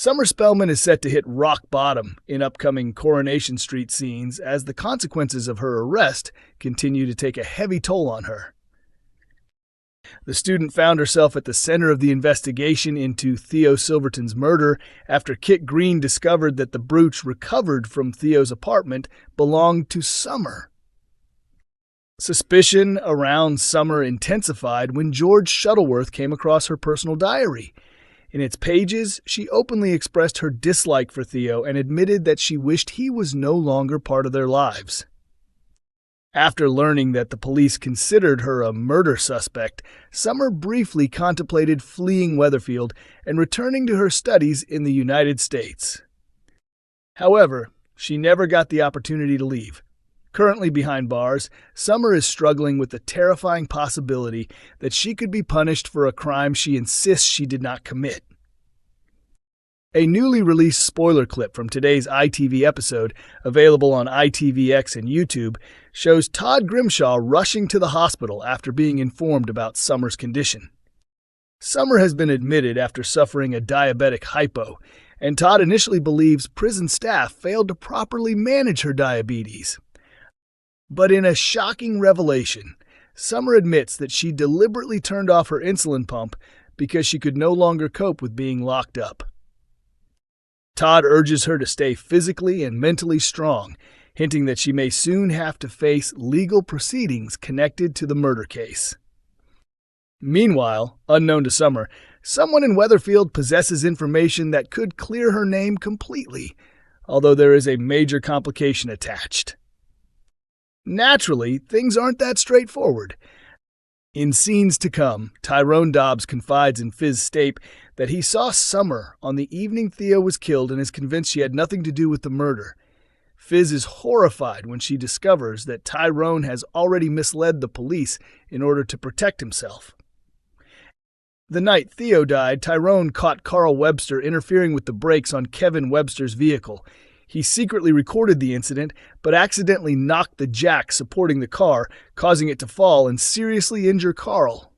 Summer Spellman is set to hit rock bottom in upcoming Coronation Street scenes as the consequences of her arrest continue to take a heavy toll on her. The student found herself at the center of the investigation into Theo Silverton's murder after Kit Green discovered that the brooch recovered from Theo's apartment belonged to Summer. Suspicion around Summer intensified when George Shuttleworth came across her personal diary. In its pages, she openly expressed her dislike for Theo and admitted that she wished he was no longer part of their lives. After learning that the police considered her a murder suspect, Summer briefly contemplated fleeing Weatherfield and returning to her studies in the United States. However, she never got the opportunity to leave. Currently behind bars, Summer is struggling with the terrifying possibility that she could be punished for a crime she insists she did not commit. A newly released spoiler clip from today's ITV episode, available on ITVX and YouTube, shows Todd Grimshaw rushing to the hospital after being informed about Summer's condition. Summer has been admitted after suffering a diabetic hypo, and Todd initially believes prison staff failed to properly manage her diabetes. But in a shocking revelation, Summer admits that she deliberately turned off her insulin pump because she could no longer cope with being locked up. Todd urges her to stay physically and mentally strong, hinting that she may soon have to face legal proceedings connected to the murder case. Meanwhile, unknown to Summer, someone in Weatherfield possesses information that could clear her name completely, although there is a major complication attached. Naturally, things aren't that straightforward. In scenes to come, Tyrone Dobbs confides in Fiz Stape that he saw Summer on the evening Theo was killed and is convinced she had nothing to do with the murder. Fiz is horrified when she discovers that Tyrone has already misled the police in order to protect himself. The night Theo died, Tyrone caught Carl Webster interfering with the brakes on Kevin Webster's vehicle. He secretly recorded the incident, but accidentally knocked the jack supporting the car, causing it to fall and seriously injure Carl.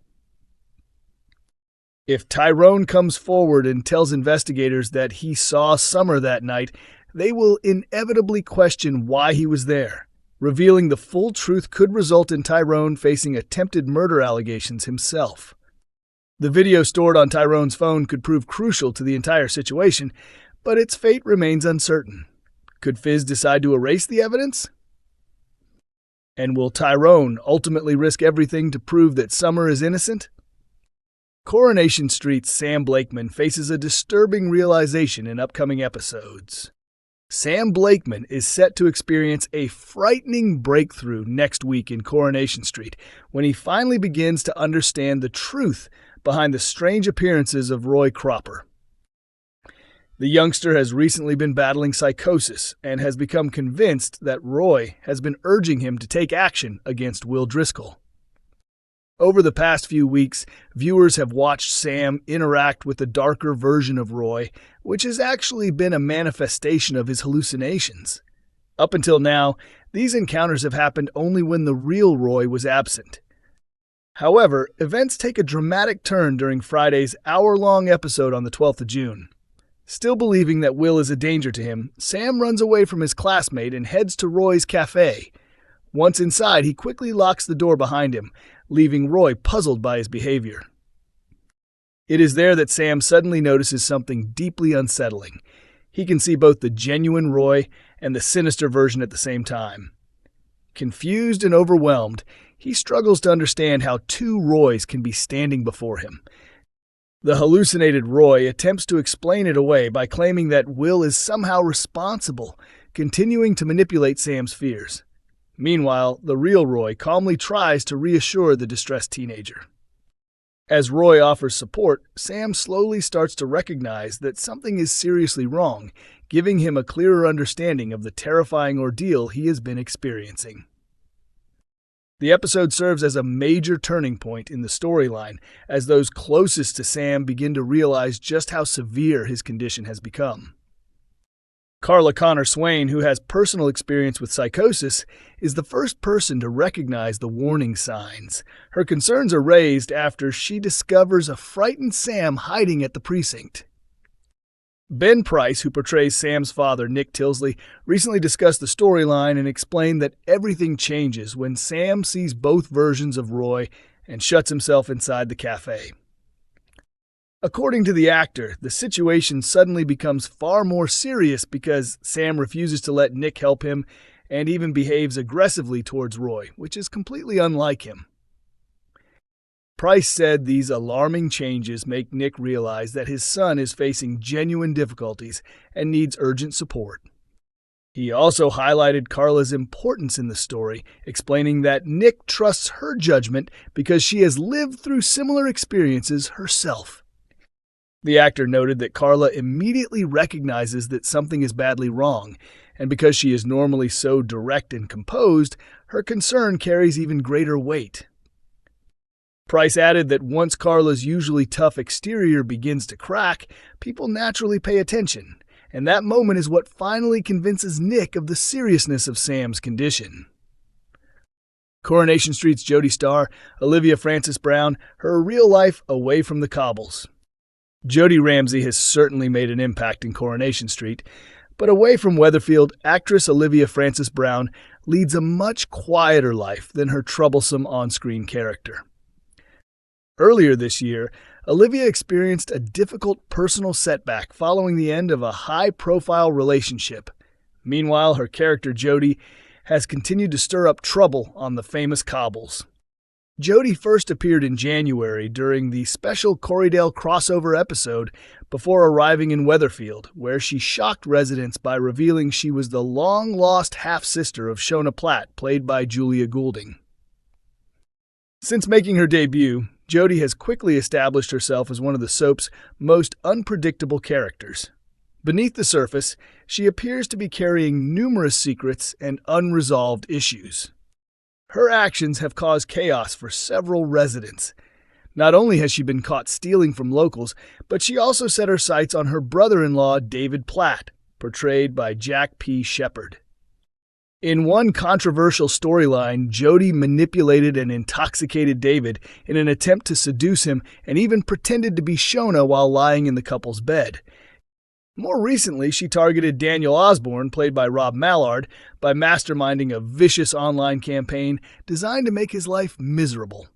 If Tyrone comes forward and tells investigators that he saw Summer that night, they will inevitably question why he was there. Revealing the full truth could result in Tyrone facing attempted murder allegations himself. The video stored on Tyrone's phone could prove crucial to the entire situation, but its fate remains uncertain. Could Fiz decide to erase the evidence? And will Tyrone ultimately risk everything to prove that Summer is innocent? Coronation Street's Sam Blakeman faces a disturbing realization in upcoming episodes. Sam Blakeman is set to experience a frightening breakthrough next week in Coronation Street when he finally begins to understand the truth behind the strange appearances of Roy Cropper. The youngster has recently been battling psychosis and has become convinced that Roy has been urging him to take action against Will Driscoll. Over the past few weeks, viewers have watched Sam interact with the darker version of Roy, which has actually been a manifestation of his hallucinations. Up until now, these encounters have happened only when the real Roy was absent. However, events take a dramatic turn during Friday's hour-long episode on the 12th of June. Still believing that Will is a danger to him, Sam runs away from his classmate and heads to Roy's cafe. Once inside, he quickly locks the door behind him, leaving Roy puzzled by his behavior. It is there that Sam suddenly notices something deeply unsettling. He can see both the genuine Roy and the sinister version at the same time. Confused and overwhelmed, he struggles to understand how two Roys can be standing before him. The hallucinated Roy attempts to explain it away by claiming that Will is somehow responsible, continuing to manipulate Sam's fears. Meanwhile, the real Roy calmly tries to reassure the distressed teenager. As Roy offers support, Sam slowly starts to recognize that something is seriously wrong, giving him a clearer understanding of the terrifying ordeal he has been experiencing. The episode serves as a major turning point in the storyline as those closest to Sam begin to realize just how severe his condition has become. Carla Connor Swain, who has personal experience with psychosis, is the first person to recognize the warning signs. Her concerns are raised after she discovers a frightened Sam hiding at the precinct. Ben Price, who portrays Sam's father, Nick Tilsley, recently discussed the storyline and explained that everything changes when Sam sees both versions of Roy and shuts himself inside the cafe. According to the actor, the situation suddenly becomes far more serious because Sam refuses to let Nick help him and even behaves aggressively towards Roy, which is completely unlike him. Price said these alarming changes make Nick realize that his son is facing genuine difficulties and needs urgent support. He also highlighted Carla's importance in the story, explaining that Nick trusts her judgment because she has lived through similar experiences herself. The actor noted that Carla immediately recognizes that something is badly wrong, and because she is normally so direct and composed, her concern carries even greater weight. Price added that once Carla's usually tough exterior begins to crack, people naturally pay attention, and that moment is what finally convinces Nick of the seriousness of Sam's condition. Coronation Street's Jody star, Olivia Frances Brown, her real life away from the cobbles. Jody Ramsey has certainly made an impact in Coronation Street, but away from Weatherfield, actress Olivia Frances Brown leads a much quieter life than her troublesome on-screen character. Earlier this year, Olivia experienced a difficult personal setback following the end of a high-profile relationship. Meanwhile, her character Jody has continued to stir up trouble on the famous cobbles. Jody first appeared in January during the special Corriedale crossover episode before arriving in Weatherfield, where she shocked residents by revealing she was the long-lost half-sister of Shona Platt, played by Julia Goulding. Since making her debut, Jody has quickly established herself as one of the soap's most unpredictable characters. Beneath the surface, she appears to be carrying numerous secrets and unresolved issues. Her actions have caused chaos for several residents. Not only has she been caught stealing from locals, but she also set her sights on her brother-in-law, David Platt, portrayed by Jack P. Shepard. In one controversial storyline, Jody manipulated and intoxicated David in an attempt to seduce him and even pretended to be Shona while lying in the couple's bed. More recently, she targeted Daniel Osborne, played by Rob Mallard, by masterminding a vicious online campaign designed to make his life miserable.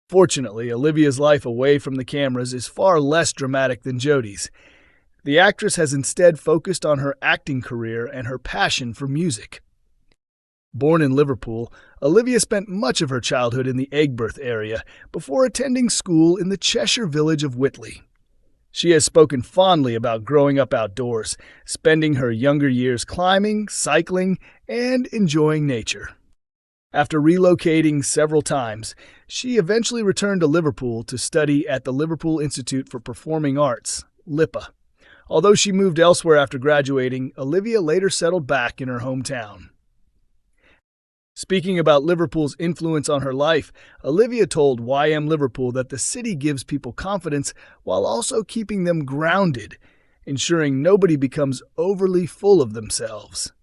Fortunately, Olivia's life away from the cameras is far less dramatic than Jody's. The actress has instead focused on her acting career and her passion for music. Born in Liverpool, Olivia spent much of her childhood in the Aigburth area before attending school in the Cheshire village of Whitley. She has spoken fondly about growing up outdoors, spending her younger years climbing, cycling, and enjoying nature. After relocating several times, she eventually returned to Liverpool to study at the Liverpool Institute for Performing Arts, LIPA. Although she moved elsewhere after graduating, Olivia later settled back in her hometown. Speaking about Liverpool's influence on her life, Olivia told YM Liverpool that the city gives people confidence while also keeping them grounded, ensuring nobody becomes overly full of themselves.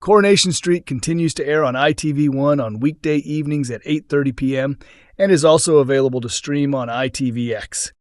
Coronation Street continues to air on ITV1 on weekday evenings at 8:30 p.m. and is also available to stream on ITVX.